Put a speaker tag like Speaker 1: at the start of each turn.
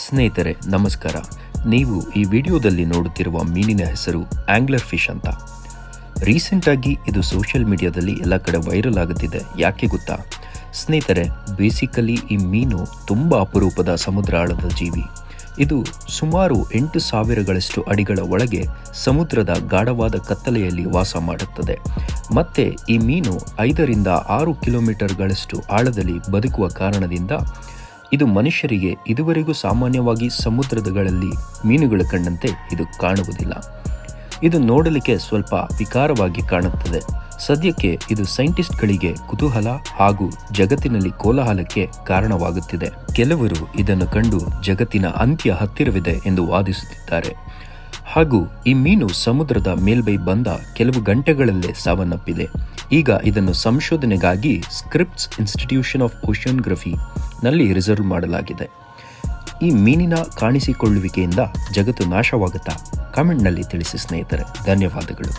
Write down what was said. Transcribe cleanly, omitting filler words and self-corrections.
Speaker 1: ಸ್ನೇಹಿತರೆ ನಮಸ್ಕಾರ. ನೀವು ಈ ವಿಡಿಯೋದಲ್ಲಿ ನೋಡುತ್ತಿರುವ ಮೀನಿನ ಹೆಸರು ಆಂಗ್ಲರ್ ಫಿಶ್ ಅಂತ. ರೀಸೆಂಟಾಗಿ ಇದು ಸೋಷಿಯಲ್ ಮೀಡಿಯಾದಲ್ಲಿ ಎಲ್ಲ ಕಡೆ ವೈರಲ್ ಆಗುತ್ತಿದೆ. ಯಾಕೆ ಗೊತ್ತಾ ಸ್ನೇಹಿತರೆ? ಬೇಸಿಕಲಿ ಈ ಮೀನು ತುಂಬ ಅಪರೂಪದ ಸಮುದ್ರ ಆಳದ ಜೀವಿ. ಇದು ಸುಮಾರು 8,000ಗಳಷ್ಟು ಅಡಿಗಳ ಒಳಗೆ ಸಮುದ್ರದ ಗಾಢವಾದ ಕತ್ತಲೆಯಲ್ಲಿ ವಾಸ ಮಾಡುತ್ತದೆ. ಮತ್ತೆ ಈ ಮೀನು 5ರಿಂದ 6 ಕಿಲೋಮೀಟರ್ಗಳಷ್ಟು ಆಳದಲ್ಲಿ ಬದುಕುವ ಕಾರಣದಿಂದ ಇದು ಮನುಷ್ಯರಿಗೆ ಇದುವರೆಗೂ ಸಾಮಾನ್ಯವಾಗಿ ಸಮುದ್ರಗಳಲ್ಲಿ ಮೀನುಗಳು ಕಂಡಂತೆ ಇದು ಕಾಣುವುದಿಲ್ಲ. ಇದು ನೋಡಲಿಕ್ಕೆ ಸ್ವಲ್ಪ ವಿಕಾರವಾಗಿ ಕಾಣುತ್ತದೆ. ಸದ್ಯಕ್ಕೆ ಇದು ಸೈಂಟಿಸ್ಟ್ಗಳಿಗೆ ಕುತೂಹಲ ಹಾಗೂ ಜಗತ್ತಿನಲ್ಲಿ ಕೋಲಾಹಲಕ್ಕೆ ಕಾರಣವಾಗುತ್ತಿದೆ. ಕೆಲವರು ಇದನ್ನು ಕಂಡು ಜಗತ್ತಿನ ಅಂತ್ಯ ಹತ್ತಿರವಿದೆ ಎಂದು ವಾದಿಸುತ್ತಿದ್ದಾರೆ. ಹಾಗೂ ಈ ಮೀನು ಸಮುದ್ರದ ಮೇಲ್ಮೈ ಬಂದ ಕೆಲವು ಗಂಟೆಗಳಲ್ಲೇ ಸಾವನ್ನಪ್ಪಿದೆ. ಈಗ ಇದನ್ನು ಸಂಶೋಧನೆಗಾಗಿ ಸ್ಕ್ರಿಪ್ಸ್ ಇನ್ಸ್ಟಿಟ್ಯೂಷನ್ ಆಫ್ ಓಷಿಯನೋಗ್ರಫಿ ನಲ್ಲಿ ರಿಸರ್ವ್ ಮಾಡಲಾಗಿದೆ. ಈ ಮೀನಿನ ಕಾಣಿಸಿಕೊಳ್ಳುವಿಕೆಯಿಂದ ಜಗತ್ತು ನಾಶವಾಗುತ್ತಾ? ಕಾಮೆಂಟ್ನಲ್ಲಿ ತಿಳಿಸಿ ಸ್ನೇಹಿತರೆ. ಧನ್ಯವಾದಗಳು.